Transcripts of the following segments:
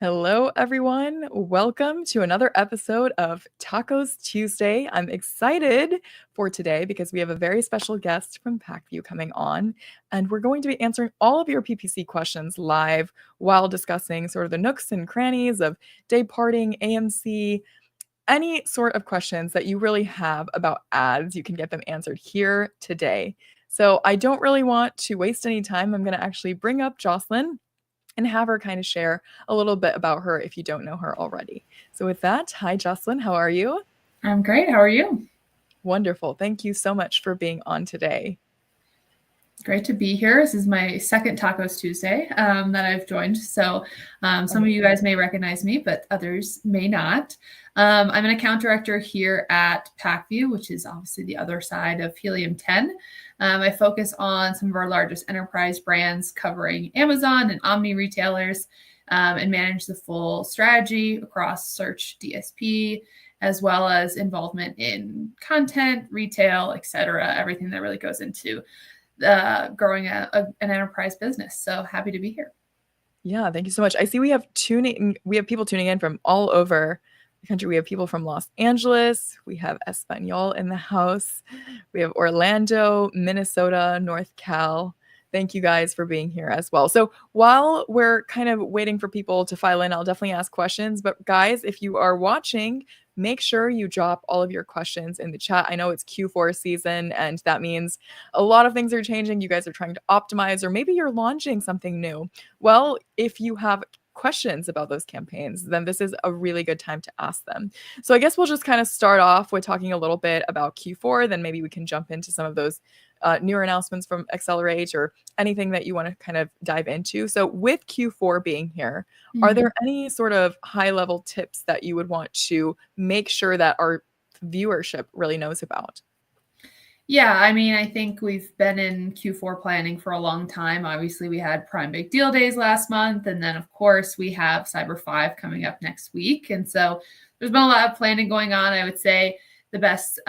Hello, everyone. Welcome to another episode of TACoS Tuesday. I'm excited for today because we have a very special guest from Pacvue coming on, and we're going to be answering all of your PPC questions live while discussing sort of the nooks and crannies of day parting, AMC, any sort of questions that you really have about ads. You can get them answered here today. So I don't really want to waste any time. I'm going to actually bring up Jocelyn and have her kind of share a little bit about her if you don't know her already. So with that, hi Jocelyn, how are you? I'm great. How are you? Wonderful. Thank you so much for being on today. Great to be here. This is my second TACoS Tuesday that I've joined. So some of you guys may recognize me, but others may not. I'm an account director here at Pacvue, which is obviously the other side of Helium 10. I focus on some of our largest enterprise brands covering Amazon and Omni retailers and manage the full strategy across search, DSP, as well as involvement in content, retail, etc. Everything that really goes into growing an enterprise business. So happy to be here. Yeah, thank you so much. I see we have people tuning in from all over the country. We have people from Los Angeles, we have Espanol in the house, we have Orlando, Minnesota, North Cal. Thank you guys for being here as well. So while we're kind of waiting for people to file in, I'll definitely ask questions. But guys, if you are watching, make sure you drop all of your questions in the chat. I know it's Q4 season, and that means a lot of things are changing. You guys are trying to optimize, or maybe you're launching something new. Well, if you have questions about those campaigns, then this is a really good time to ask them. So I guess we'll just kind of start off with talking a little bit about Q4, then maybe we can jump into some of those newer announcements from Accelerate or anything that you want to kind of dive into. So with Q4 being here, are there any sort of high level tips that you would want to make sure that our viewership really knows about? Yeah, I mean, I think we've been in Q4 planning for a long time. Obviously, we had Prime Big Deal Days last month. And then, of course, we have Cyber 5 coming up next week. And so there's been a lot of planning going on. I would say the best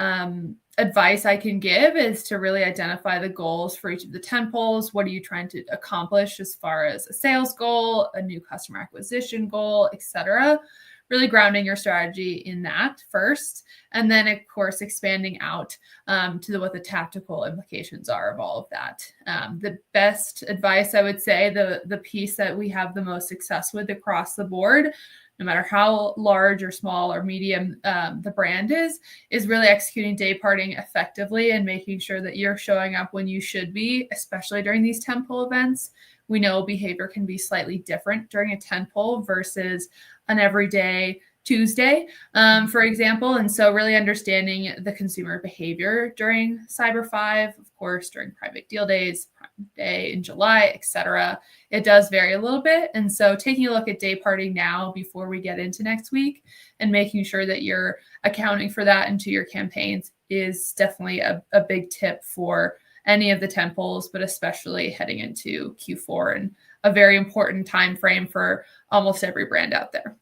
advice I can give is to really identify the goals for each of the tentpoles. What are you trying to accomplish as far as a sales goal, a new customer acquisition goal, etc.? Really grounding your strategy in that first, and then of course expanding out to what the tactical implications are of all of that. The best advice, I would say, the piece that we have the most success with across the board, no matter how large or small or medium the brand is really executing day parting effectively and making sure that you're showing up when you should be, especially during these tentpole events. We know behavior can be slightly different during a tentpole versus an everyday Tuesday, for example. And so really understanding the consumer behavior during Cyber 5, of course, during Prime Big Deal Days, Prime Day in July, etc. It does vary a little bit. And so taking a look at day parting now before we get into next week and making sure that you're accounting for that into your campaigns is definitely a big tip for any of the tentpoles, but especially heading into Q4 and a very important time frame for almost every brand out there.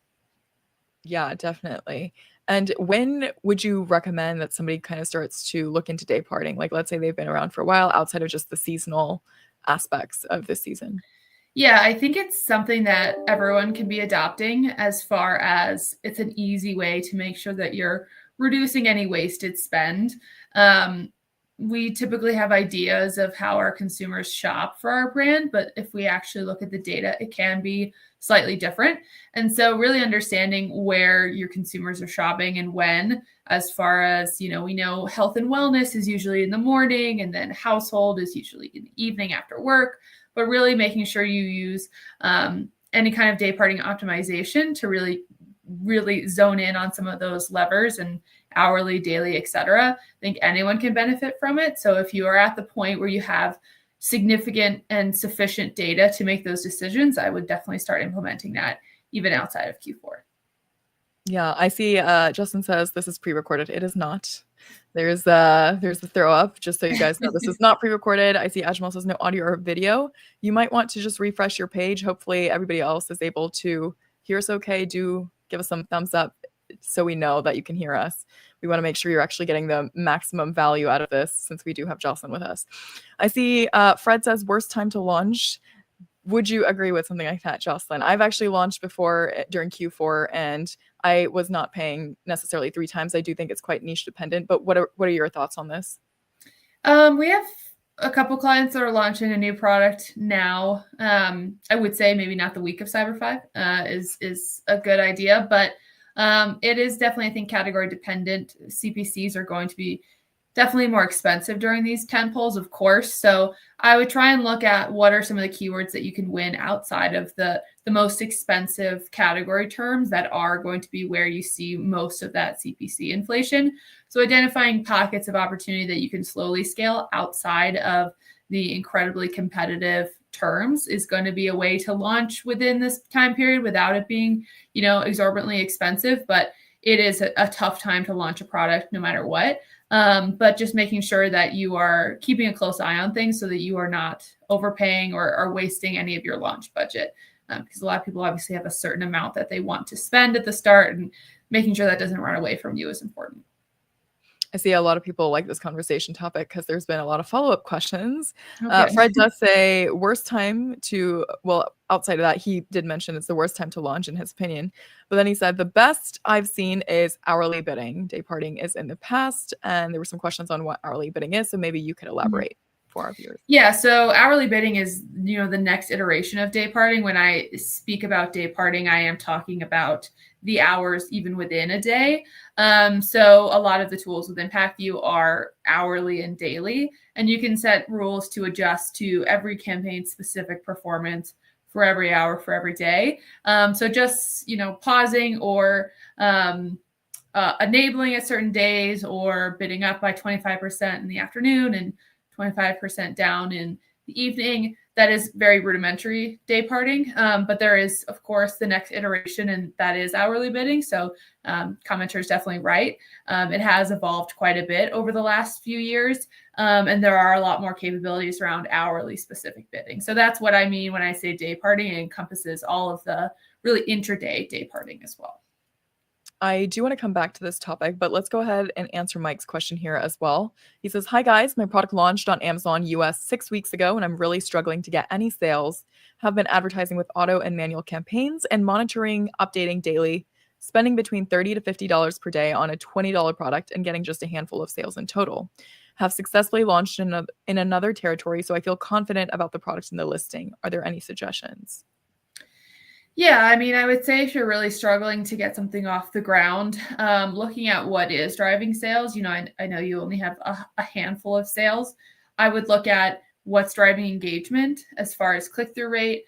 Yeah, definitely. And when would you recommend that somebody kind of starts to look into day parting? Like, let's say they've been around for a while outside of just the seasonal aspects of this season. Yeah, I think it's something that everyone can be adopting, as far as it's an easy way to make sure that you're reducing any wasted spend. We typically have ideas of how our consumers shop for our brand, but if we actually look at the data, it can be slightly different. And so really understanding where your consumers are shopping and when, as far as, we know health and wellness is usually in the morning, and then household is usually in the evening after work, but really making sure you use any kind of day parting optimization to really zone in on some of those levers and hourly, daily, etc. I think anyone can benefit from it. So if you are at the point where you have significant and sufficient data to make those decisions, I would definitely start implementing that even outside of Q4. Yeah, I see Justin says this is pre-recorded. It is not. There's the throw up, just so you guys know this is not pre-recorded. I see Ajmal says no audio or video. You might want to just refresh your page. Hopefully everybody else is able to hear us okay. Do give us some thumbs up so we know that you can hear us. We want to make sure you're actually getting the maximum value out of this, since we do have Jocelyn with us. I see Fred says worst time to launch Would you agree with something like that, Jocelyn? I've actually launched before during Q4, and I was not paying necessarily 3 times. I do think it's quite niche dependent, but what are your thoughts on this? We have a couple clients that are launching a new product now. I would say maybe not the week of Cyber 5 is a good idea, but it is definitely, I think, category dependent. CPCs are going to be definitely more expensive during these tent poles, of course. So I would try and look at what are some of the keywords that you can win outside of the most expensive category terms that are going to be where you see most of that CPC inflation. So identifying pockets of opportunity that you can slowly scale outside of the incredibly competitive terms is going to be a way to launch within this time period without it being, exorbitantly expensive. But it is a tough time to launch a product no matter what. But just making sure that you are keeping a close eye on things so that you are not overpaying or wasting any of your launch budget. Because a lot of people obviously have a certain amount that they want to spend at the start, and making sure that doesn't run away from you is important. I see a lot of people like this conversation topic because there's been a lot of follow-up questions. Okay. Fred does say worst time to, well, outside of that, he did mention it's the worst time to launch in his opinion. But then he said the best I've seen is hourly bidding. Day parting is in the past. And there were some questions on what hourly bidding is. So maybe you could elaborate for our viewers. Yeah, so hourly bidding is, the next iteration of day parting. When I speak about day parting, I am talking about the hours even within a day. So a lot of the tools within Pacvue are hourly and daily, and you can set rules to adjust to every campaign specific performance for every hour, for every day. So just, pausing or enabling at certain days, or bidding up by 25% in the afternoon and 25% down in the evening. That is very rudimentary day parting. But there is, of course, the next iteration, and that is hourly bidding. So commenter is definitely right. It has evolved quite a bit over the last few years. And there are a lot more capabilities around hourly specific bidding. So that's what I mean when I say day parting. It encompasses all of the really intraday day parting as well. I do want to come back to this topic, but let's go ahead and answer Mike's question here as well. He says, hi guys, my product launched on Amazon US 6 weeks ago, and I'm really struggling to get any sales. Have been advertising with auto and manual campaigns and monitoring, updating daily, spending between $30 to $50 per day on a $20 product and getting just a handful of sales in total. Have successfully launched in another territory, so I feel confident about the product and the listing. Are there any suggestions? Yeah, I mean, I would say if you're really struggling to get something off the ground, looking at what is driving sales, I know you only have a handful of sales. I would look at what's driving engagement as far as click-through rate.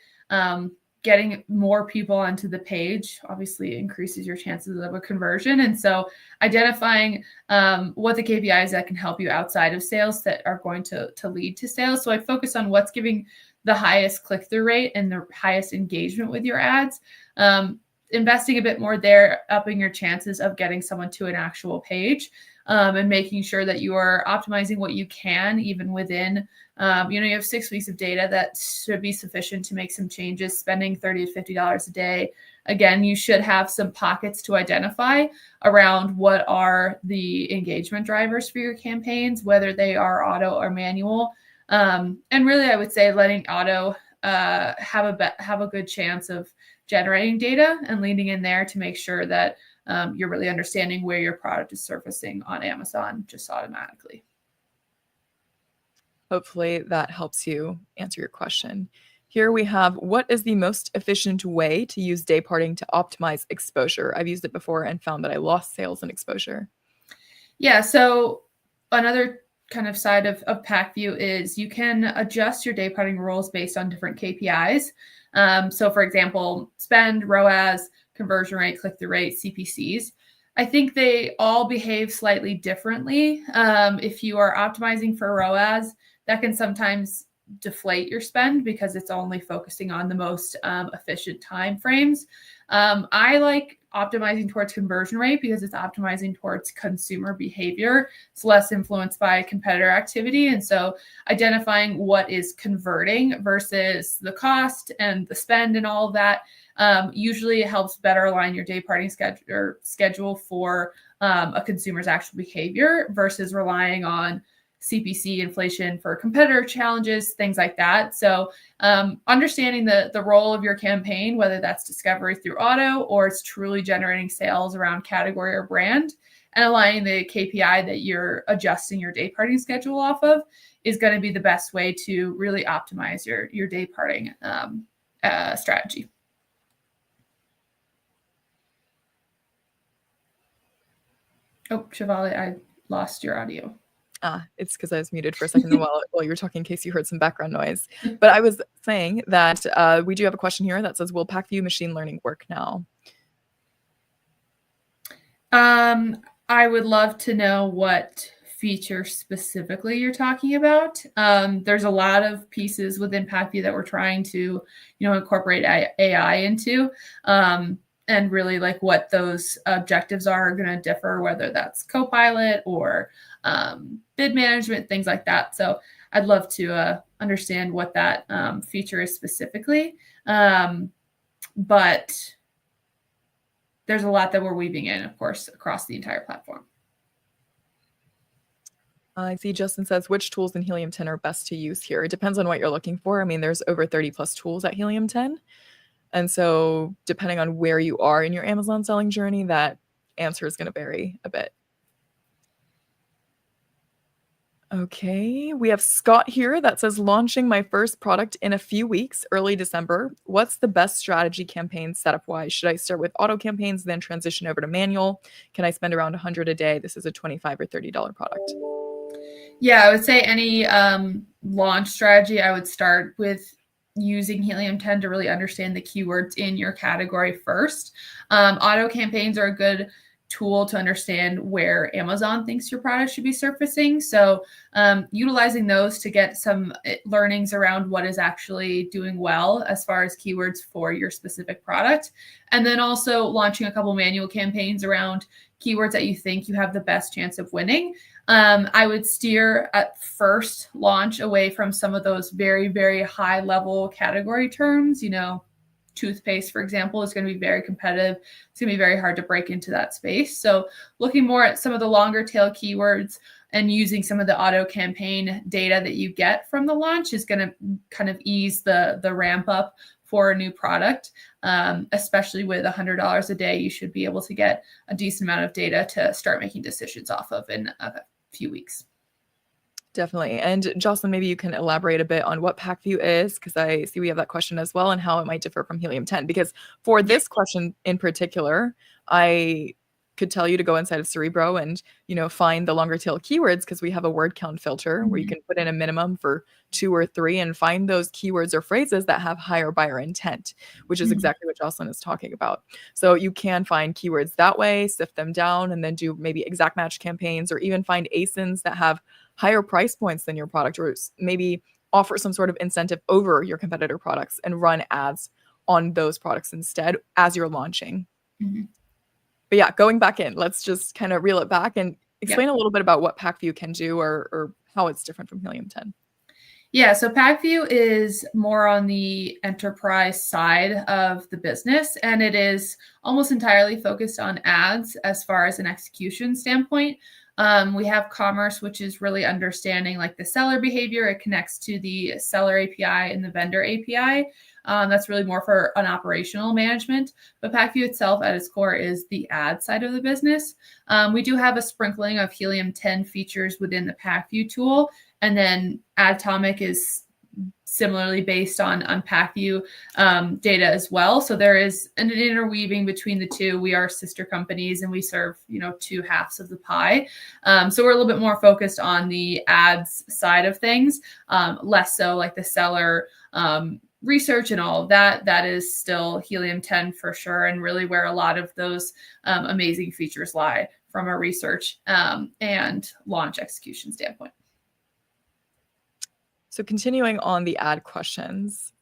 Getting more people onto the page obviously increases your chances of a conversion. And so identifying what the KPIs that can help you outside of sales that are going to lead to sales. So I focus on what's giving the highest click-through rate and the highest engagement with your ads. Investing a bit more there, upping your chances of getting someone to an actual page, and making sure that you are optimizing what you can, even within, you have 6 weeks of data that should be sufficient to make some changes. Spending $30 to $50 a day. Again, you should have some pockets to identify around what are the engagement drivers for your campaigns, whether they are auto or manual. And really, I would say letting auto have a good chance of generating data and leaning in there to make sure that you're really understanding where your product is surfacing on Amazon just automatically. Hopefully that helps you answer your question. Here we have, what is the most efficient way to use day parting to optimize exposure? I've used it before and found that I lost sales and exposure. Yeah, so another kind of side of Pacvue is you can adjust your day parting rules based on different KPIs. So for example, spend, ROAS, conversion rate, click-through rate, CPCs. I think they all behave slightly differently. If you are optimizing for ROAS, that can sometimes deflate your spend because it's only focusing on the most efficient time frames. I like optimizing towards conversion rate because it's optimizing towards consumer behavior. It's less influenced by competitor activity. And so identifying what is converting versus the cost and the spend and all of that usually helps better align your day parting schedule for a consumer's actual behavior versus relying on CPC inflation for competitor challenges, things like that. So understanding the role of your campaign, whether that's discovery through auto or it's truly generating sales around category or brand, and aligning the KPI that you're adjusting your day parting schedule off of is going to be the best way to really optimize your day parting strategy. Oh, Shivali, I lost your audio. It's because I was muted for a second while you were talking in case you heard some background noise. But I was saying that we do have a question here that says, will Pacvue machine learning work now? I would love to know what feature specifically you're talking about. There's a lot of pieces within Pacvue that we're trying to, incorporate AI into. And really like what those objectives are going to differ, whether that's Copilot or bid management, things like that. So I'd love to understand what that feature is specifically. But there's a lot that we're weaving in, of course, across the entire platform. I see Justin says, which tools in Helium 10 are best to use here? It depends on what you're looking for. I mean, there's over 30 plus tools at Helium 10. And so depending on where you are in your Amazon selling journey, that answer is going to vary a bit. Okay, we have Scott here that says, launching my first product in a few weeks, early December. What's the best strategy campaign setup-wise? Should I start with auto campaigns, then transition over to manual? Can I spend around $100 a day? This is a $25 or $30 product. Yeah, I would say any launch strategy, I would start with using Helium 10 to really understand the keywords in your category first. Auto campaigns are a good tool to understand where Amazon thinks your product should be surfacing. So utilizing those to get some learnings around what is actually doing well as far as keywords for your specific product. And then also launching a couple manual campaigns around keywords that you think you have the best chance of winning. I would steer at first launch away from some of those very, very high level category terms. Toothpaste, for example, is going to be very competitive. It's going to be very hard to break into that space. So looking more at some of the longer tail keywords and using some of the auto campaign data that you get from the launch is going to kind of ease the ramp up for a new product. Especially with $100 a day, you should be able to get a decent amount of data to start making decisions off of in a few weeks. Definitely. And Jocelyn, maybe you can elaborate a bit on what Pacvue is, because I see we have that question as well, and how it might differ from Helium 10. Because for this question in particular, I could tell you to go inside of Cerebro and, find the longer tail keywords, because we have a word count filter where you can put in a minimum for 2 or 3 and find those keywords or phrases that have higher buyer intent, which is exactly what Jocelyn is talking about. So you can find keywords that way, sift them down, and then do maybe exact match campaigns, or even find ASINs that have higher price points than your product, or maybe offer some sort of incentive over your competitor products and run ads on those products instead as you're launching. But yeah, going back in, let's just kind of reel it back and explain a little bit about what Pacvue can do or how it's different from Helium 10. Yeah, so Pacvue is more on the enterprise side of the business, and it is almost entirely focused on ads as far as an execution standpoint. We have commerce, which is really understanding like the seller behavior. It connects to the seller API and the vendor API. That's really more for an operational management. But Pacvue itself at its core is the ad side of the business. We do have a sprinkling of Helium 10 features within the Pacvue tool. And then Adtomic is similarly based on Pacvue data as well. So there is an interweaving between the two. We are sister companies and we serve, two halves of the pie. So we're a little bit more focused on the ads side of things, less so like the seller research and all of that. That is still Helium 10 for sure. And really where a lot of those amazing features lie from a research and launch execution standpoint. So continuing on the ad questions,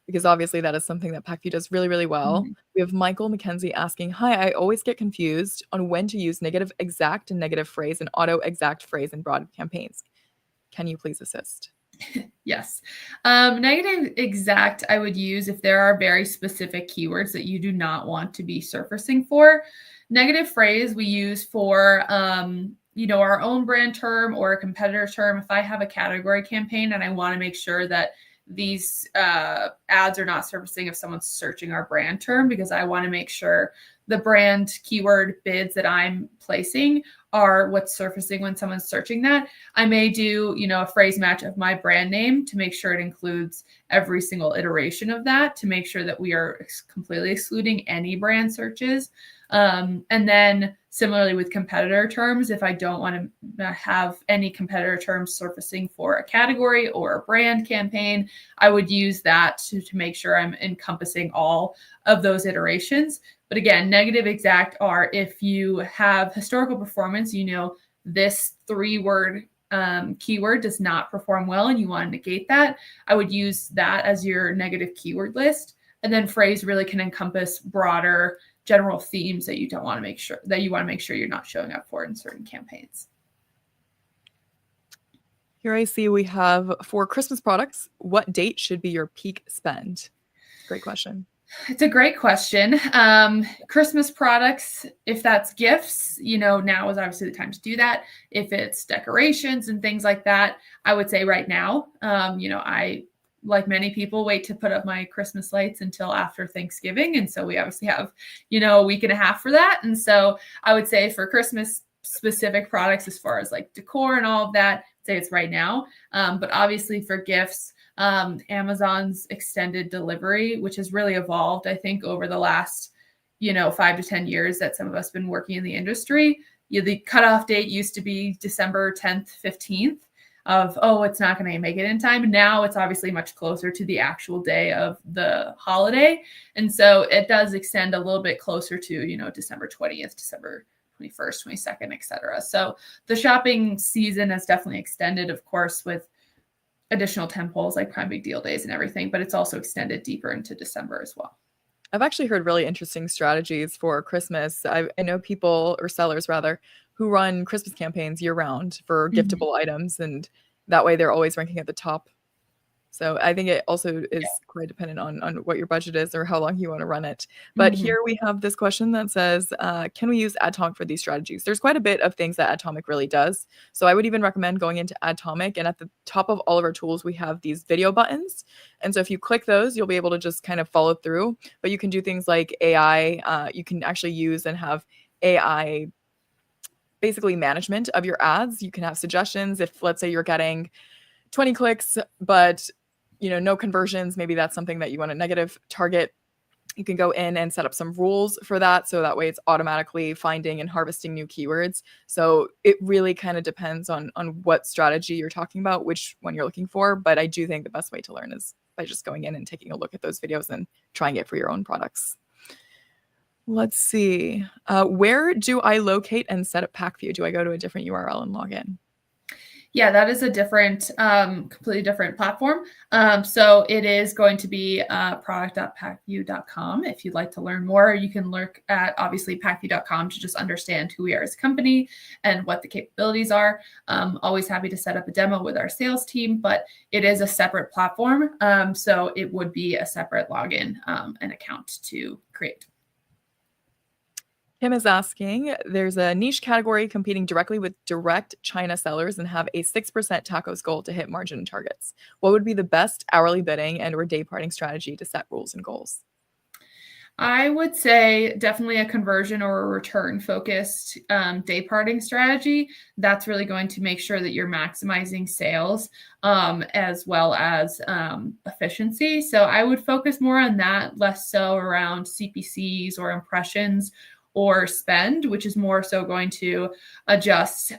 because obviously that is something that Pacvue does really, really well. We have Michael McKenzie asking, hi, I always get confused on when to use negative exact and negative phrase and auto exact phrase in broad campaigns. Can you please assist? Yes. Negative exact I would use if there are very specific keywords that you do not want to be surfacing for. Negative phrase we use for our own brand term or a competitor term, if I have a category campaign and I want to make sure that these ads are not surfacing if someone's searching our brand term, because I want to make sure the brand keyword bids that I'm placing are what's surfacing when someone's searching that. I may do, a phrase match of my brand name to make sure it includes every single iteration of that, to make sure that we are completely excluding any brand searches. And then similarly with competitor terms, if I don't want to have any competitor terms surfacing for a category or a brand campaign, I would use that to make sure I'm encompassing all of those iterations. But again, negative exact are if you have historical performance, this 3-word keyword does not perform well and you want to negate that, I would use that as your negative keyword list. And then phrase really can encompass broader general themes that you want to make sure you're not showing up for in certain campaigns. Here I see we have, for Christmas products, what date should be your peak spend? Great question. It's a great question. Christmas products, if that's gifts, now is obviously the time to do that. If it's decorations and things like that, I would say right now. I, like many people, wait to put up my Christmas lights until after Thanksgiving. And so we obviously have, a week and a half for that. And so I would say for Christmas specific products, as far as like decor and all of that, I'd say it's right now. But obviously for gifts, Amazon's extended delivery, which has really evolved, I think, over the last, 5 to 10 years that some of us have been working in the industry. The cutoff date used to be December 10th, 15th of, it's not going to make it in time. Now it's obviously much closer to the actual day of the holiday. And so it does extend a little bit closer to, December 20th, December 21st, 22nd, et cetera. So the shopping season has definitely extended, of course, with additional tentpoles like Prime Big Deal Days and everything, but it's also extended deeper into December as well. I've actually heard really interesting strategies for Christmas. I know people, or sellers rather, who run Christmas campaigns year round for giftable items, and that way they're always ranking at the top. So I think it also is quite dependent on what your budget is or how long you want to run it. But here we have this question that says, can we use Atomic for these strategies? There's quite a bit of things that Atomic really does. So I would even recommend going into Atomic, and at the top of all of our tools, we have these video buttons. And so if you click those, you'll be able to just kind of follow through. But you can do things like AI. You can actually use and have AI basically management of your ads. You can have suggestions. If, let's say, you're getting 20 clicks, but no conversions, maybe that's something that you want to negative target. You can go in and set up some rules for that. So that way it's automatically finding and harvesting new keywords. So it really kind of depends on what strategy you're talking about, which one you're looking for. But I do think the best way to learn is by just going in and taking a look at those videos and trying it for your own products. Let's see. Where do I locate and set up Pacvue? Do I go to a different URL and log in? Yeah, that is a different, completely different platform. So it is going to be product.pacvue.com. If you'd like to learn more, you can look at obviously pacvue.com to just understand who we are as a company and what the capabilities are. Always happy to set up a demo with our sales team, but it is a separate platform. So it would be a separate login and account to create. Kim is asking, there's a niche category competing directly with direct China sellers and have a 6% TACoS goal to hit margin targets. What would be the best hourly bidding and or day parting strategy to set rules and goals? I would say definitely a conversion or a return focused day parting strategy. That's really going to make sure that you're maximizing sales as well as efficiency. So I would focus more on that, less so around CPCs or impressions or spend, which is more so going to adjust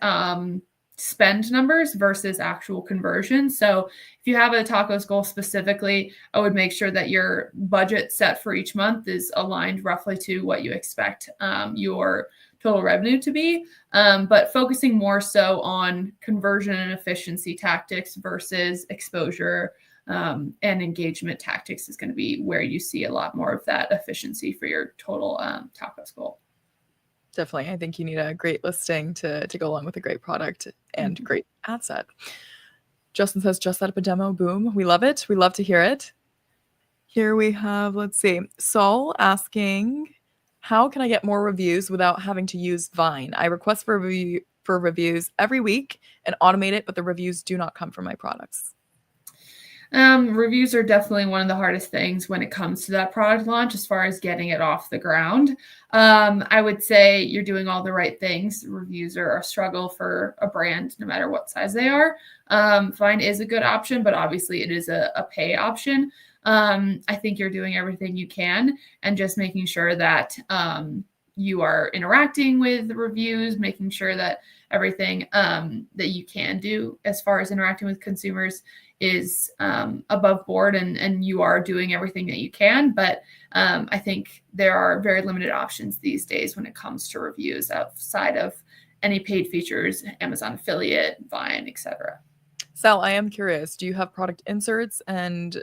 spend numbers versus actual conversion. So if you have a TACoS goal specifically, I would make sure that your budget set for each month is aligned roughly to what you expect your total revenue to be, but focusing more so on conversion and efficiency tactics versus exposure and engagement tactics is going to be where you see a lot more of that efficiency for your total TACoS goal. Definitely. I think you need a great listing to go along with a great product and great ad set. Justin says, just set up a demo. Boom. We love it. We love to hear it. Here we have, let's see, Saul asking, how can I get more reviews without having to use Vine? I request for for reviews every week and automate it, but the reviews do not come from my products? Reviews are definitely one of the hardest things when it comes to that product launch, as far as getting it off the ground. I would say you're doing all the right things. Reviews are a struggle for a brand, no matter what size they are. Find is a good option, but obviously it is a pay option. I think you're doing everything you can, and just making sure that you are interacting with the reviews, making sure that everything that you can do as far as interacting with consumers is above board, and you are doing everything that you can. But I think there are very limited options these days when it comes to reviews outside of any paid features, Amazon affiliate, Vine, etc. Sal, I am curious, do you have product inserts, and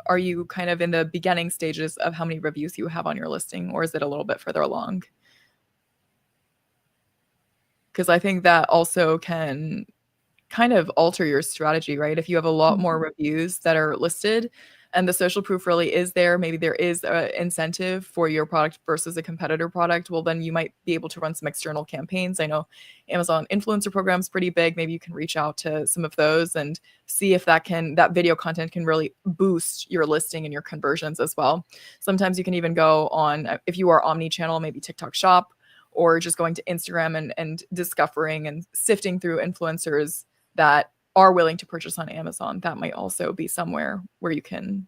are you kind of in the beginning stages of how many reviews you have on your listing, or is it a little bit further along? Because I think that also can kind of alter your strategy, right? If you have a lot more reviews that are listed and the social proof really is there, maybe there is an incentive for your product versus a competitor product, well, then you might be able to run some external campaigns. I know Amazon influencer program is pretty big. Maybe you can reach out to some of those and see if that video content can really boost your listing and your conversions as well. Sometimes you can even go on, if you are omni-channel, maybe TikTok Shop, or just going to Instagram and discovering and sifting through influencers that are willing to purchase on Amazon. That might also be somewhere where you can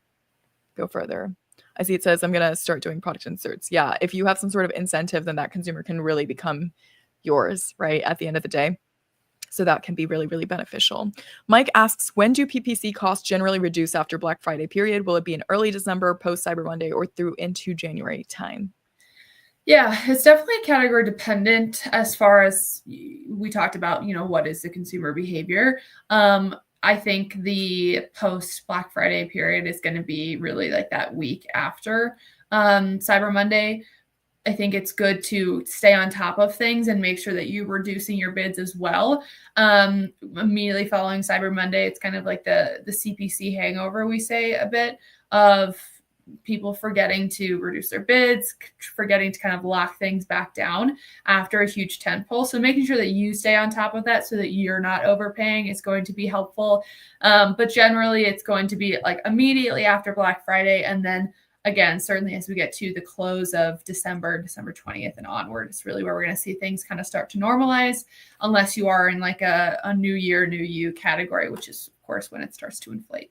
go further. I see it says, I'm going to start doing product inserts. Yeah, if you have some sort of incentive, then that consumer can really become yours, right, at the end of the day. So that can be really, really beneficial. Mike asks, when do PPC costs generally reduce after Black Friday period? Will it be in early December, post Cyber Monday, or through into January time? Yeah, it's definitely category dependent, as far as we talked about, what is the consumer behavior. I think the post Black Friday period is going to be really like that week after Cyber Monday. I think it's good to stay on top of things and make sure that you're reducing your bids as well. Immediately following Cyber Monday, it's kind of like the CPC hangover, we say a bit, of people forgetting to reduce their bids, forgetting to kind of lock things back down after a huge tentpole. So making sure that you stay on top of that so that you're not overpaying is going to be helpful. But generally, it's going to be like immediately after Black Friday. And then again, certainly as we get to the close of December 20th and onward, it's really where we're going to see things kind of start to normalize, unless you are in like a new year, new you category, which is, of course, when it starts to inflate.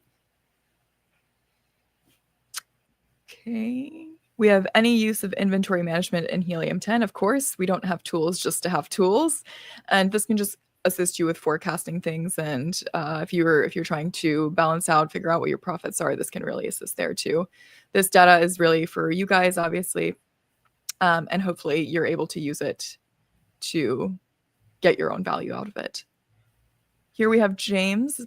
Okay. We have any use of inventory management in Helium 10. Of course, we don't have tools just to have tools. And this can just assist you with forecasting things. And if you're trying to balance out, figure out what your profits are, this can really assist there too. This data is really for you guys, obviously. And hopefully you're able to use it to get your own value out of it. Here we have James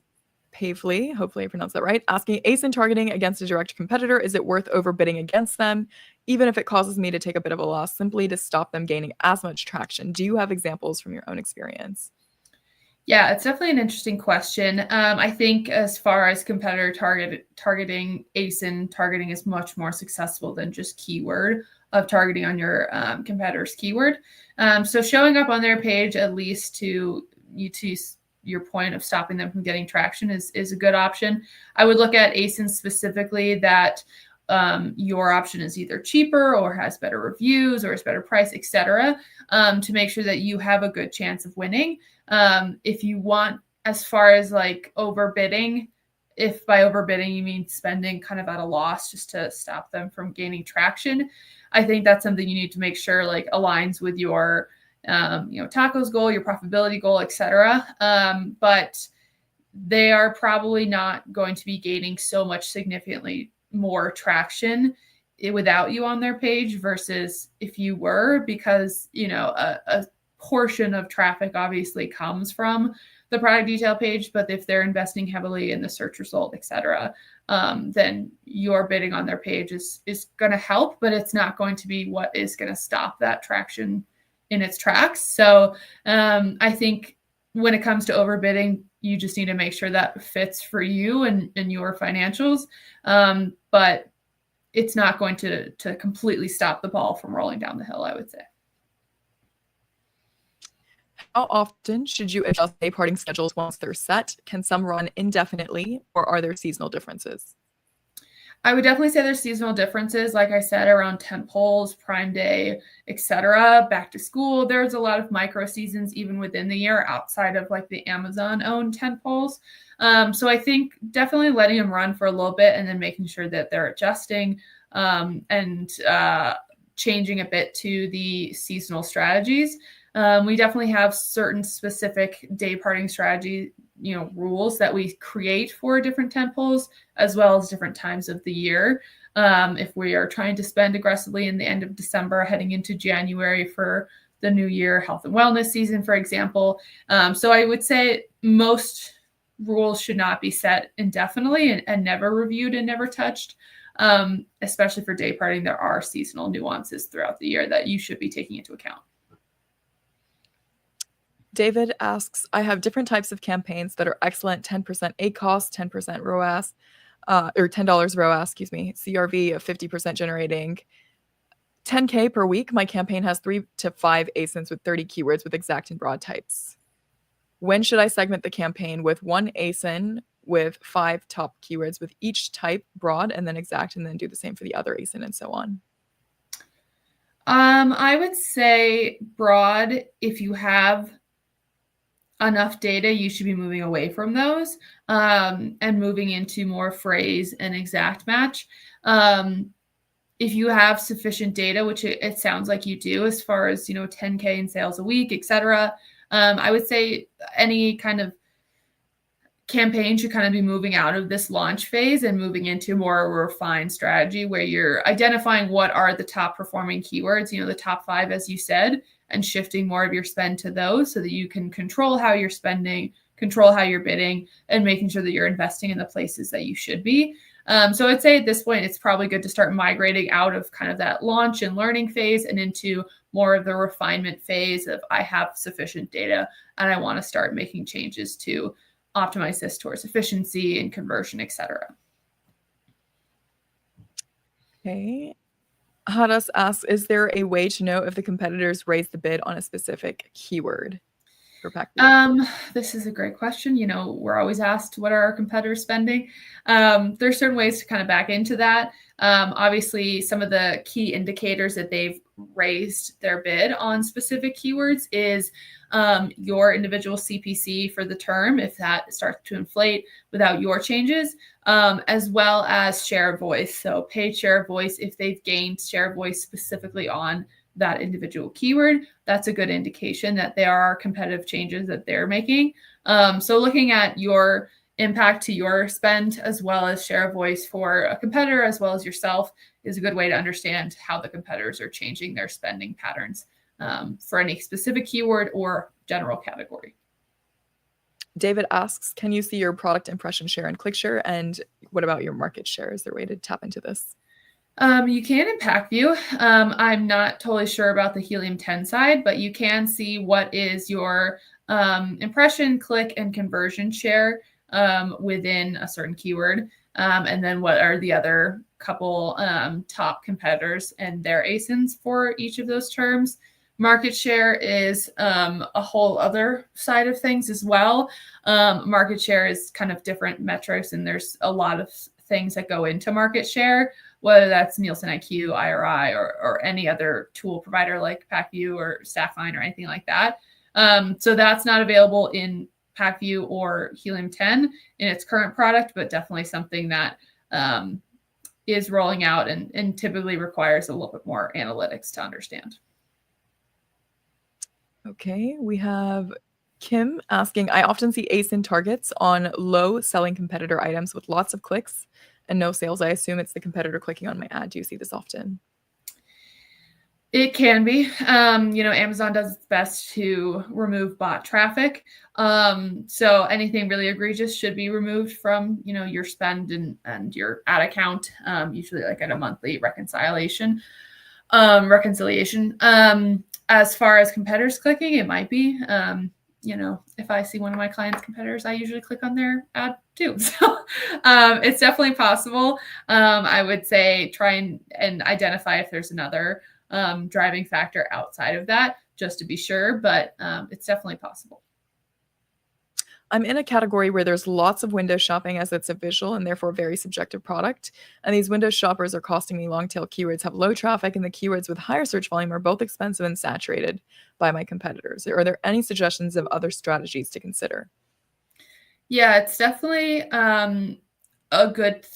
Pavley, hopefully I pronounced that right, asking, ASIN targeting against a direct competitor, is it worth overbidding against them, even if it causes me to take a bit of a loss, simply to stop them gaining as much traction? Do you have examples from your own experience? Yeah, it's definitely an interesting question. I think as far as competitor targeting, ASIN targeting is much more successful than just keyword of targeting on your competitor's keyword. So showing up on their page, at least to your point of stopping them from getting traction, is a good option. I would look at ASIN specifically that your option is either cheaper or has better reviews or is better price, etc., to make sure that you have a good chance of winning. If you want, as far as like overbidding, if by overbidding you mean spending kind of at a loss just to stop them from gaining traction, I think that's something you need to make sure like aligns with your TACoS goal, your profitability goal, etc. But they are probably not going to be gaining so much significantly more traction without you on their page versus if you were, because a portion of traffic obviously comes from the product detail page, but if they're investing heavily in the search result, etc., then your bidding on their page is going to help, but it's not going to be what is going to stop that traction in its tracks. So I think when it comes to overbidding, you just need to make sure that fits for you and your financials. But it's not going to completely stop the ball from rolling down the hill, I would say. How often should you adjust day parting schedules once they're set? Can some run indefinitely, or are there seasonal differences? I would definitely say there's seasonal differences, like I said, around tent poles, Prime Day, etc. Back to school, there's a lot of micro seasons even within the year outside of like the Amazon-owned tent poles. So I think definitely letting them run for a little bit and then making sure that they're adjusting and changing a bit to the seasonal strategies. We definitely have certain specific day parting strategy, rules that we create for different tent poles as well as different times of the year. If we are trying to spend aggressively in the end of December, heading into January for the new year health and wellness season, for example. So I would say most rules should not be set indefinitely and never reviewed and never touched. Especially for day parting, there are seasonal nuances throughout the year that you should be taking into account. David asks, I have different types of campaigns that are excellent 10% ACoS, 10% ROAS, or $10 ROAS, CRV of 50% generating 10K per week. My campaign has 3 to 5 ASINs with 30 keywords with exact and broad types. When should I segment the campaign with 1 ASIN with 5 top keywords with each type broad and then exact, and then do the same for the other ASIN and so on? I would say broad. If you have enough data, you should be moving away from those and moving into more phrase and exact match. If you have sufficient data, which it sounds like you do, as far as 10K in sales a week, etc., I would say any kind of campaign should kind of be moving out of this launch phase and moving into more a refined strategy where you're identifying what are the top performing keywords, the top 5, as you said, and shifting more of your spend to those so that you can control how you're spending, control how you're bidding, and making sure that you're investing in the places that you should be. So I'd say at this point, it's probably good to start migrating out of kind of that launch and learning phase and into more of the refinement phase of I have sufficient data and I want to start making changes to optimize this towards efficiency and conversion, etc. Okay. Hadas asks, is there a way to know if the competitors raise the bid on a specific keyword for Pacvue? This is a great question. We're always asked, what are our competitors spending? There's certain ways to kind of back into that. Obviously, some of the key indicators that they've raised their bid on specific keywords is your individual CPC for the term, if that starts to inflate without your changes, as well as share of voice. So paid share of voice, if they've gained share of voice specifically on that individual keyword, that's a good indication that there are competitive changes that they're making. So looking at your impact to your spend as well as share of voice for a competitor as well as yourself is a good way to understand how the competitors are changing their spending patterns for any specific keyword or general category. David asks, can you see your product impression share and click share? And what about your market share? Is there a way to tap into this? You can in Pacvue. I'm not totally sure about the Helium-10 side, but you can see what is your impression, click, and conversion share within a certain keyword. And then what are the other couple top competitors and their ASINs for each of those terms. Market share is a whole other side of things as well. Market share is kind of different metrics, and there's a lot of things that go into market share, whether that's Nielsen IQ, IRI, or any other tool provider like Pacvue or Staffline or anything like that. So that's not available in Pacvue or Helium-10 in its current product, but definitely something that is rolling out and typically requires a little bit more analytics to understand. Okay, we have Kim asking, I often see ASIN targets on low selling competitor items with lots of clicks and no sales. I assume it's the competitor clicking on my ad. Do you see this often? It can be. Amazon does its best to remove bot traffic. So anything really egregious should be removed from, your spend and your ad account, usually like at a monthly reconciliation. As far as competitors clicking, it might be. If I see one of my clients' competitors, I usually click on their ad too. So it's definitely possible. I would say try and identify if there's another driving factor outside of that. just to be sure, but it's definitely possible. I'm in a category where there's lots of window shopping as it's a visual and therefore very subjective product. And these window shoppers are costing me. Long tail keywords have low traffic, and the keywords with higher search volume are both expensive and saturated by my competitors. Are there any suggestions of other strategies to consider? Yeah, it's definitely a good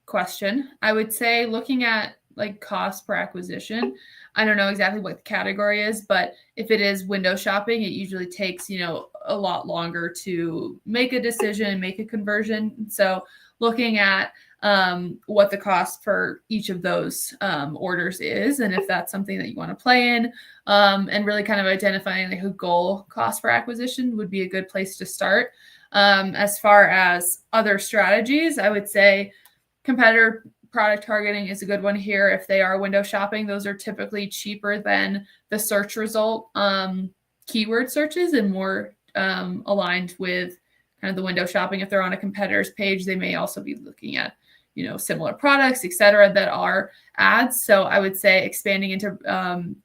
question. I would say looking at like cost per acquisition, I don't know exactly what the category is, but if it is window shopping, it usually takes, a lot longer to make a decision, make a conversion. So looking at what the cost for each of those orders is, and if that's something that you want to play in, and really kind of identifying like a goal cost per acquisition would be a good place to start. As far as other strategies, I would say competitor product targeting is a good one here. If they are window shopping, those are typically cheaper than the search result keyword searches and more aligned with kind of the window shopping. If they're on a competitor's page, they may also be looking at similar products, et cetera, that are ads. So I would say expanding into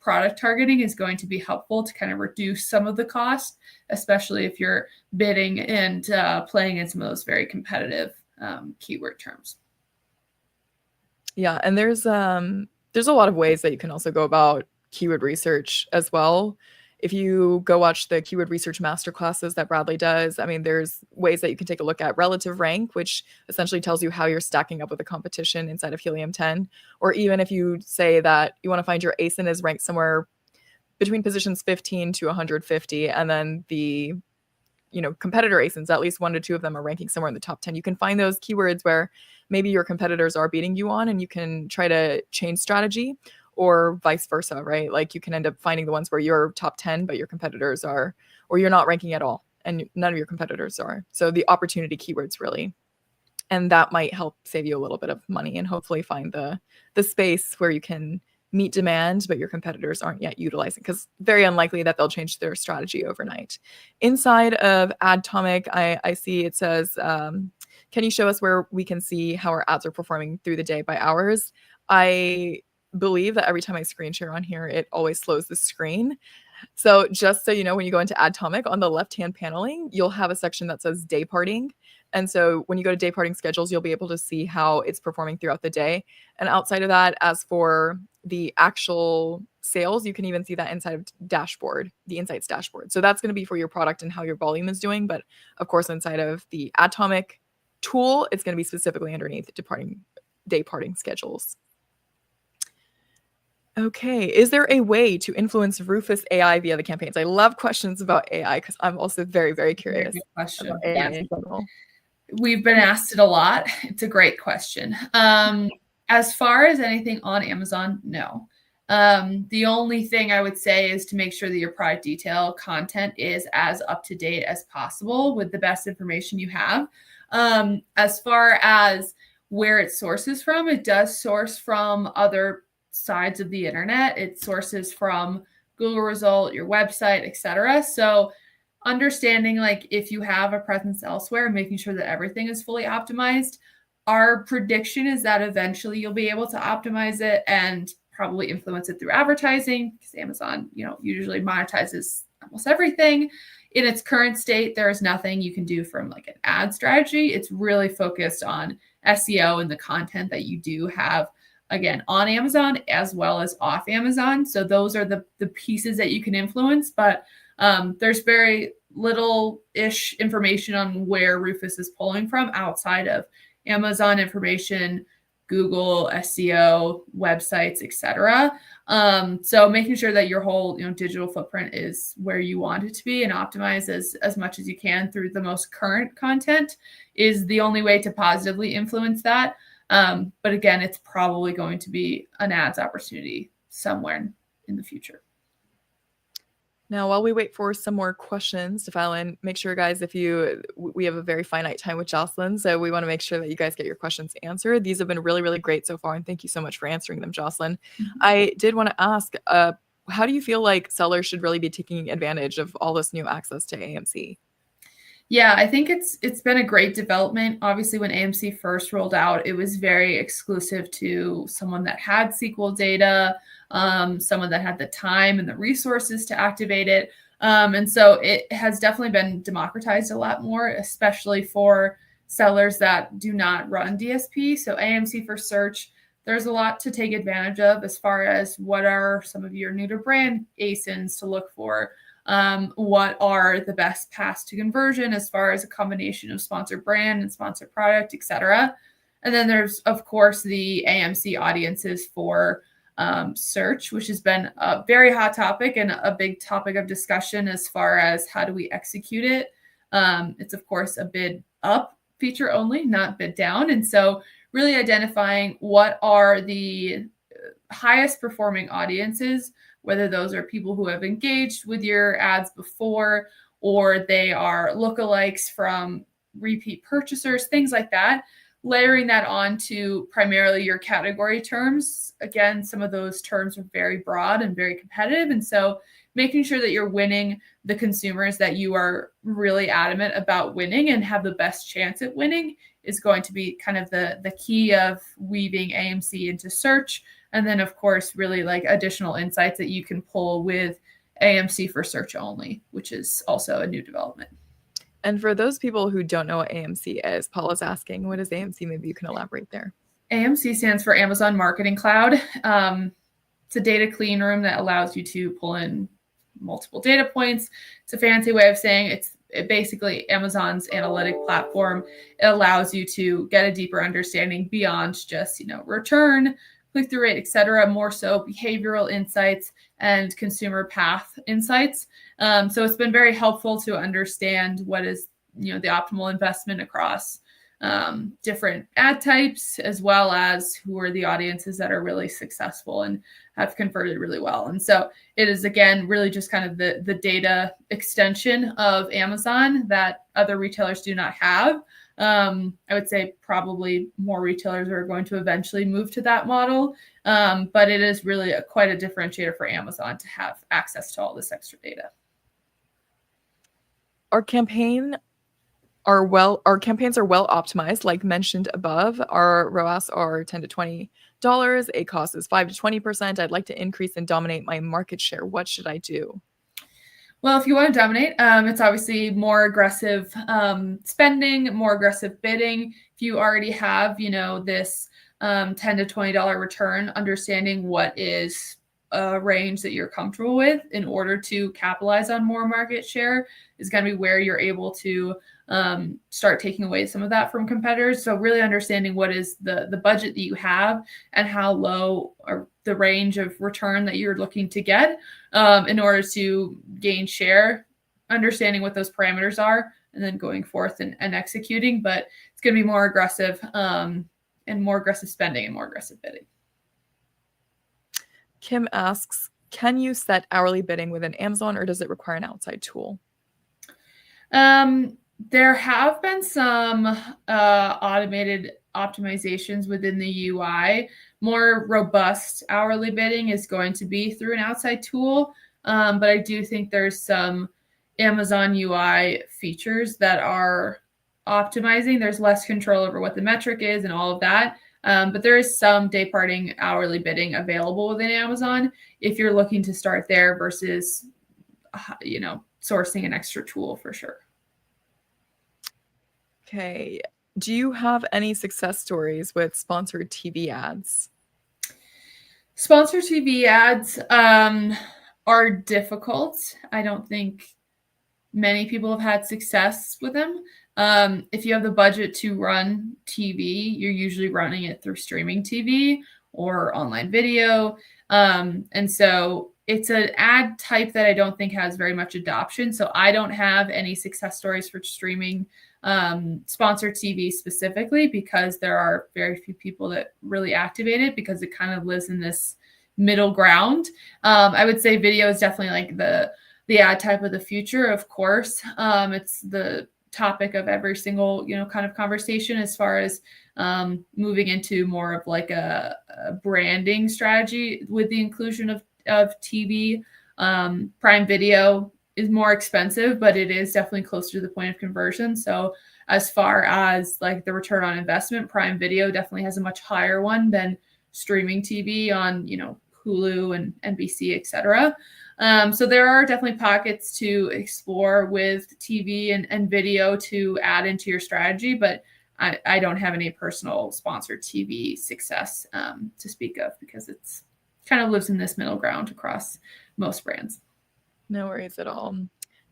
product targeting is going to be helpful to kind of reduce some of the cost, especially if you're bidding and playing in some of those very competitive keyword terms. Yeah, and there's a lot of ways that you can also go about keyword research as well. If you go watch the keyword research masterclasses that Bradley does, I mean, there's ways that you can take a look at relative rank, which essentially tells you how you're stacking up with the competition inside of Helium 10. Or even if you say that you want to find your ASIN is ranked somewhere between positions 15 to 150, and then the competitor ASINs, at least 1 to 2 of them are ranking somewhere in the top 10. You can find those keywords where maybe your competitors are beating you on, and you can try to change strategy, or vice versa, right? Like you can end up finding the ones where you're top 10, but your competitors are, or you're not ranking at all, and none of your competitors are. So the opportunity keywords really, and that might help save you a little bit of money and hopefully find the space where you can meet demand, but your competitors aren't yet utilizing, because very unlikely that they'll change their strategy overnight. Inside of Adtomic, I see it says, can you show us where we can see how our ads are performing through the day by hours? I believe that every time I screen share on here, it always slows the screen. So just so you know, when you go into Adtomic, on the left-hand paneling, you'll have a section that says day parting. And so when you go to day parting schedules, you'll be able to see how it's performing throughout the day. And outside of that, as for the actual sales, you can even see that inside of dashboard, the insights dashboard. So that's going to be for your product and how your volume is doing. But of course, inside of the Atomic tool, it's going to be specifically underneath day parting schedules. Okay. Is there a way to influence Rufus AI via the campaigns? I love questions about AI because I'm also very, very curious. Very good question. About AI in general. We've been asked it a lot. It's a great question. As far as anything on Amazon, no. The only thing I would say is to make sure that your product detail content is as up to date as possible with the best information you have. As far as where it sources from, it does source from other sides of the internet. It sources from Google result, your website, etc. So understanding like if you have a presence elsewhere, making sure that everything is fully optimized. Our prediction is that eventually you'll be able to optimize it and probably influence it through advertising, because Amazon, usually monetizes almost everything. In its current state, there is nothing you can do from like an ad strategy. It's really focused on SEO and the content that you do have, again, on Amazon as well as off Amazon. So those are the pieces that you can influence, but there's very little-ish information on where Rufus is pulling from outside of Amazon information, Google, SEO, websites, etc. So making sure that your whole digital footprint is where you want it to be and optimize as much as you can through the most current content is the only way to positively influence that. But again, it's probably going to be an ads opportunity somewhere in the future. Now, while we wait for some more questions to file in, make sure, guys, we have a very finite time with Jocelyn, so we want to make sure that you guys get your questions answered. These have been really, really great so far, and thank you so much for answering them, Jocelyn. Mm-hmm. I did want to ask, how do you feel like sellers should really be taking advantage of all this new access to AMC? Yeah, I think it's been a great development. Obviously, when AMC first rolled out, it was very exclusive to someone that had SQL data, someone that had the time and the resources to activate it. And so it has definitely been democratized a lot more, especially for sellers that do not run DSP. So AMC for search, there's a lot to take advantage of as far as what are some of your new to brand ASINs to look for. What are the best paths to conversion as far as a combination of sponsored brand and sponsored product, et cetera. And then there's, of course, the AMC audiences for search, which has been a very hot topic and a big topic of discussion as far as how do we execute it. It's, of course, a bid up feature only, not bid down. And so really identifying what are the highest performing audiences, whether those are people who have engaged with your ads before or they are lookalikes from repeat purchasers, things like that. Layering that on to primarily your category terms. Again, some of those terms are very broad and very competitive. And so making sure that you're winning the consumers that you are really adamant about winning and have the best chance at winning is going to be kind of the key of weaving AMC into search. And then, of course, really like additional insights that you can pull with AMC for search only, which is also a new development. And for those people who don't know what AMC is, Paul is asking, what is AMC? Maybe you can elaborate there. AMC stands for Amazon Marketing Cloud. It's a data clean room that allows you to pull in multiple data points. It's a fancy way of saying it basically Amazon's analytic platform. It allows you to get a deeper understanding beyond just, return, click-through rate, et cetera, more so behavioral insights and consumer path insights. So it's been very helpful to understand what is, the optimal investment across different ad types, as well as who are the audiences that are really successful and have converted really well. And so it is, again, really just kind of the data extension of Amazon that other retailers do not have. I would say probably more retailers are going to eventually move to that model. But it is really quite a differentiator for Amazon to have access to all this extra data. Our campaigns are well optimized, like mentioned above. Our ROAS are $10 to $20. ACoS is 5 to 20%. I'd like to increase and dominate my market share. What should I do? Well, if you want to dominate, it's obviously more aggressive spending, more aggressive bidding. If you already have, this $10 to $20 return, understanding what is a range that you're comfortable with in order to capitalize on more market share is going to be where you're able to start taking away some of that from competitors. So really understanding what is the budget that you have and how low or the range of return that you're looking to get in order to gain share, understanding what those parameters are, and then going forth and executing. But it's going to be more aggressive and more aggressive spending and more aggressive bidding. Kim asks, can you set hourly bidding within Amazon, or does it require an outside tool? There have been some automated optimizations within the UI. More robust hourly bidding is going to be through an outside tool. But I do think there's some Amazon UI features that are optimizing. There's less control over what the metric is and all of that. But there is some day parting hourly bidding available within Amazon if you're looking to start there versus, sourcing an extra tool for sure. Okay. Do you have any success stories with sponsored TV ads? Sponsored TV ads are difficult. I don't think many people have had success with them. If you have the budget to run TV, you're usually running it through streaming TV or online video. And so it's an ad type that I don't think has very much adoption. So I don't have any success stories for streaming sponsored TV specifically because there are very few people that really activate it because it kind of lives in this middle ground. I would say video is definitely like the ad type of the future, of course. It's the topic of every single, kind of conversation as far as moving into more of like a branding strategy with the inclusion of TV. Prime Video is more expensive, but it is definitely closer to the point of conversion. So as far as like the return on investment, Prime Video definitely has a much higher one than streaming TV on, Hulu and NBC, etc. So there are definitely pockets to explore with TV and video to add into your strategy, but I don't have any personal sponsored TV success to speak of because it's kind of lives in this middle ground across most brands. No worries at all.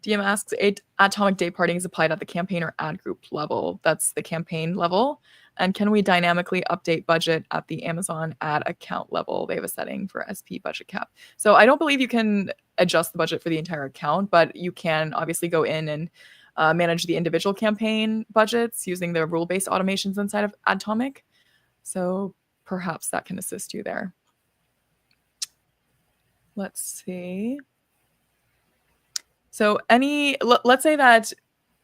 DM asks, atomic day parting is applied at the campaign or ad group level. That's the campaign level. And can we dynamically update budget at the Amazon ad account level? They have a setting for SP budget cap. So I don't believe you can adjust the budget for the entire account, but you can obviously go in and manage the individual campaign budgets using the rule-based automations inside of Atomic. So perhaps that can assist you there. Let's see. So let's say that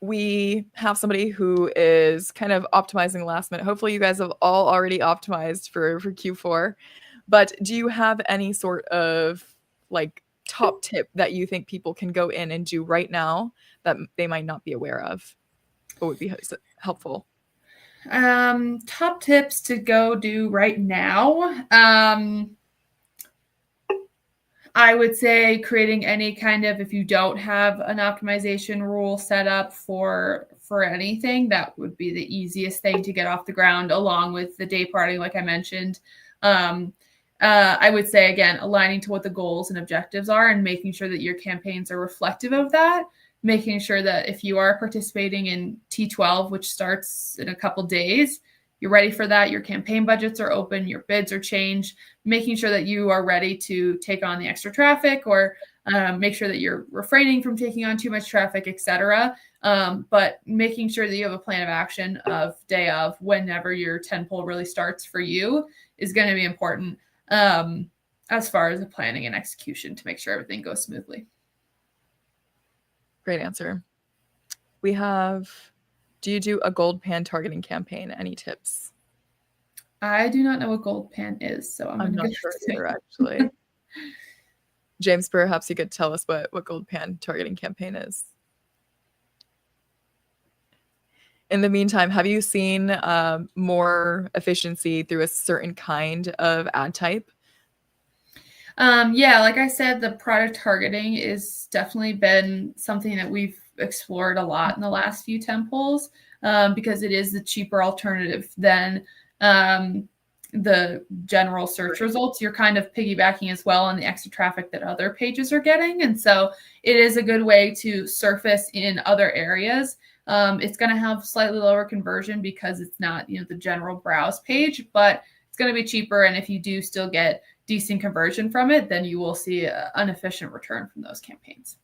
we have somebody who is kind of optimizing last minute. Hopefully you guys have all already optimized for Q4, but do you have any sort of like top tip that you think people can go in and do right now that they might not be aware of? What would be helpful? Top tips to go do right now. I would say creating any kind of, if you don't have an optimization rule set up for anything, that would be the easiest thing to get off the ground, along with the day parting, like I mentioned. I would say, again, aligning to what the goals and objectives are and making sure that your campaigns are reflective of that, making sure that if you are participating in T12, which starts in a couple days, you're ready for that. Your campaign budgets are open, your bids are changed, making sure that you are ready to take on the extra traffic or make sure that you're refraining from taking on too much traffic, etc. But making sure that you have a plan of action of day of whenever your tentpole really starts for you is going to be important as far as the planning and execution to make sure everything goes smoothly. Great answer. We have, do you do a gold pan targeting campaign? Any tips? I do not know what gold pan is, so I'm not sure either, actually. James, perhaps you could tell us what gold pan targeting campaign is. In the meantime, have you seen more efficiency through a certain kind of ad type? Yeah, like I said, the product targeting is definitely been something that we've explored a lot in the last few tentpoles because it is the cheaper alternative than the general search results. You're kind of piggybacking as well on the extra traffic that other pages are getting. And so it is a good way to surface in other areas. It's going to have slightly lower conversion because it's not, the general browse page, but it's going to be cheaper. And if you do still get decent conversion from it, then you will see an efficient return from those campaigns.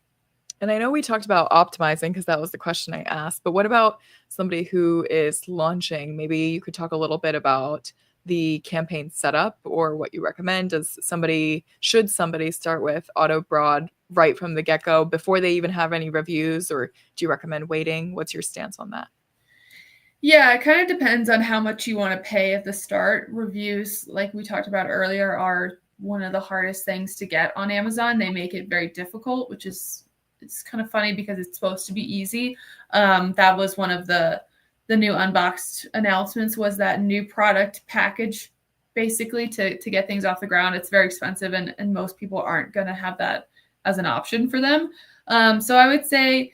And I know we talked about optimizing because that was the question I asked, but what about somebody who is launching? Maybe you could talk a little bit about the campaign setup or what you recommend. Should somebody start with auto broad right from the get-go before they even have any reviews, or do you recommend waiting? What's your stance on that? Yeah, it kind of depends on how much you want to pay at the start. Reviews, like we talked about earlier, are one of the hardest things to get on Amazon. They make it very difficult, which is, it's kind of funny because it's supposed to be easy. That was one of the new unboxed announcements, was that new product package, basically to get things off the ground. It's very expensive and most people aren't going to have that as an option for them. So I would say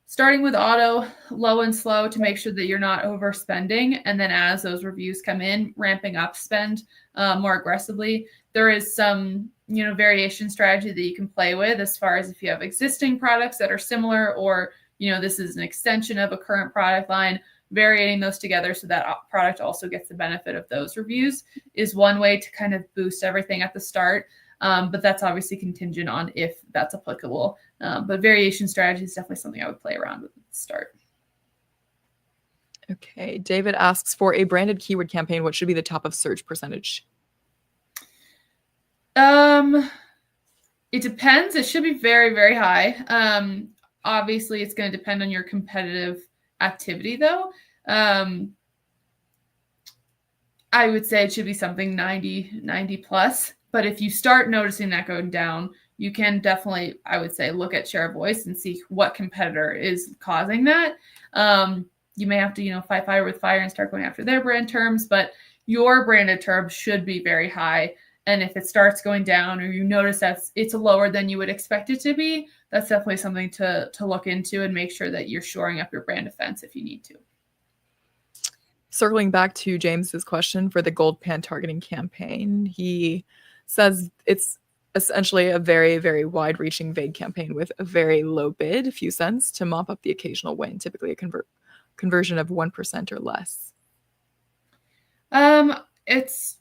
starting with auto, low and slow to make sure that you're not overspending. And then as those reviews come in, ramping up spend more aggressively. There is some, variation strategy that you can play with as far as if you have existing products that are similar, or, this is an extension of a current product line, varying those together so that product also gets the benefit of those reviews is one way to kind of boost everything at the start. But that's obviously contingent on if that's applicable. But variation strategy is definitely something I would play around with at the start. Okay. David asks, for a branded keyword campaign, what should be the top of search percentage? It depends. It should be very, very high. Obviously, it's going to depend on your competitive activity, though. I would say it should be something 90 plus. But if you start noticing that going down, you can definitely, I would say, look at share of voice and see what competitor is causing that. You may have to, fight fire with fire and start going after their brand terms, but your branded term should be very high. And if it starts going down, or you notice that it's lower than you would expect it to be, that's definitely something to look into and make sure that you're shoring up your brand defense if you need to. Circling back to James's question for the gold pan targeting campaign, he says it's essentially a very, very wide-reaching vague campaign with a very low bid, a few cents, to mop up the occasional win, typically a conversion of 1% or less. It's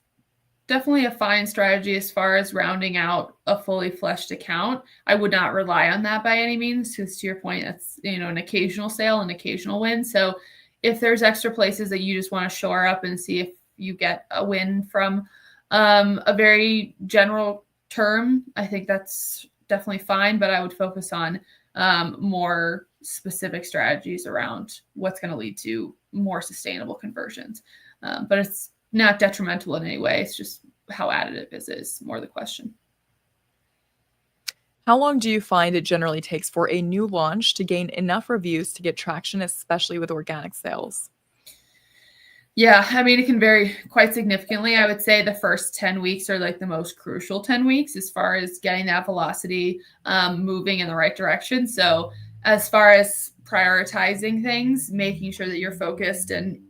definitely a fine strategy as far as rounding out a fully fleshed account. I would not rely on that by any means, because to your point, that's an occasional sale, an occasional win. So if there's extra places that you just want to shore up and see if you get a win from a very general term, I think that's definitely fine. But I would focus on more specific strategies around what's going to lead to more sustainable conversions. But it's not detrimental in any way. It's just how additive is more the question. How long do you find it generally takes for a new launch to gain enough reviews to get traction, especially with organic sales? Yeah, I mean, it can vary quite significantly. I would say the first 10 weeks are like the most crucial 10 weeks as far as getting that velocity moving in the right direction. So as far as prioritizing things, making sure that you're focused and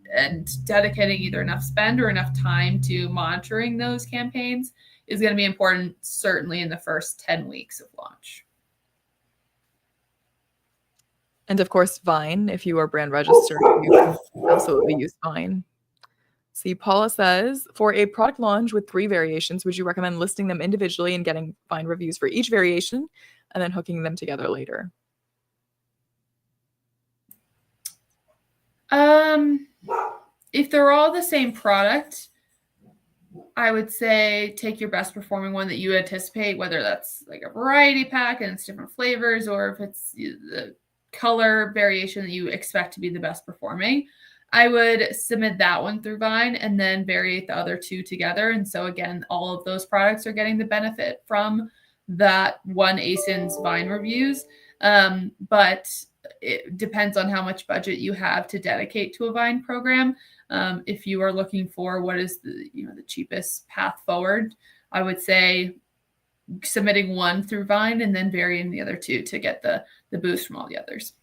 dedicating either enough spend or enough time to monitoring those campaigns is going to be important, certainly in the first 10 weeks of launch. And of course, Vine, if you are brand registered, you can absolutely use Vine. See, Paula says, for a product launch with 3 variations, would you recommend listing them individually and getting Vine reviews for each variation and then hooking them together later? If they're all the same product, I would say take your best performing one that you anticipate, whether that's like a variety pack and it's different flavors, or if it's the color variation that you expect to be the best performing. I would submit that one through Vine and then variate the other 2 together. And so again, all of those products are getting the benefit from that one ASIN's Vine reviews. But it depends on how much budget you have to dedicate to a Vine program. If you are looking for what is the cheapest path forward, I would say submitting one through Vine and then varying the other 2 to get the boost from all the others.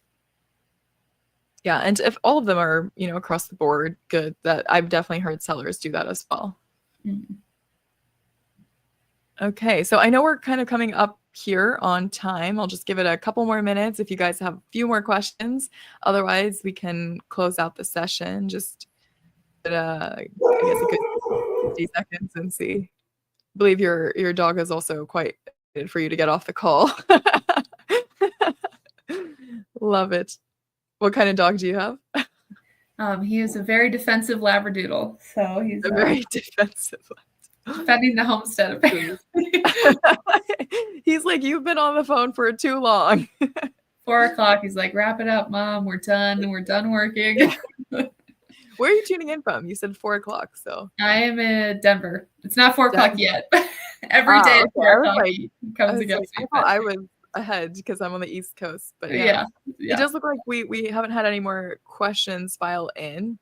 Yeah, and if all of them are, across the board good, that I've definitely heard sellers do that as well. Mm-hmm. Okay, so I know we're kind of coming up here on time. I'll just give it a couple more minutes if you guys have a few more questions. Otherwise, we can close out the session. Just, I guess, a good 50 seconds and see. I believe your dog is also quite excited for you to get off the call. Love it. What kind of dog do you have? He is a very defensive Labradoodle. So he's a very defensive. Defending the homestead, apparently. He's like, you've been on the phone for too long. 4 o'clock. He's like, wrap it up, Mom. We're done. We're done working. Where are you tuning in from? You said 4 o'clock. So I am in Denver. It's not 4 o'clock yet. Every day at 4 o'clock he comes against me. I was ahead because I'm on the East Coast. But yeah. It does look like we haven't had any more questions file in.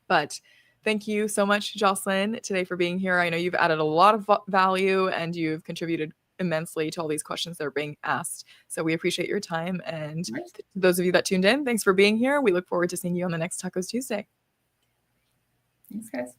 But thank you so much, Jocelyn, today for being here. I know you've added a lot of value and you've contributed immensely to all these questions that are being asked. So we appreciate your time. And those of you that tuned in, thanks for being here. We look forward to seeing you on the next TACoS Tuesday. Thanks, guys.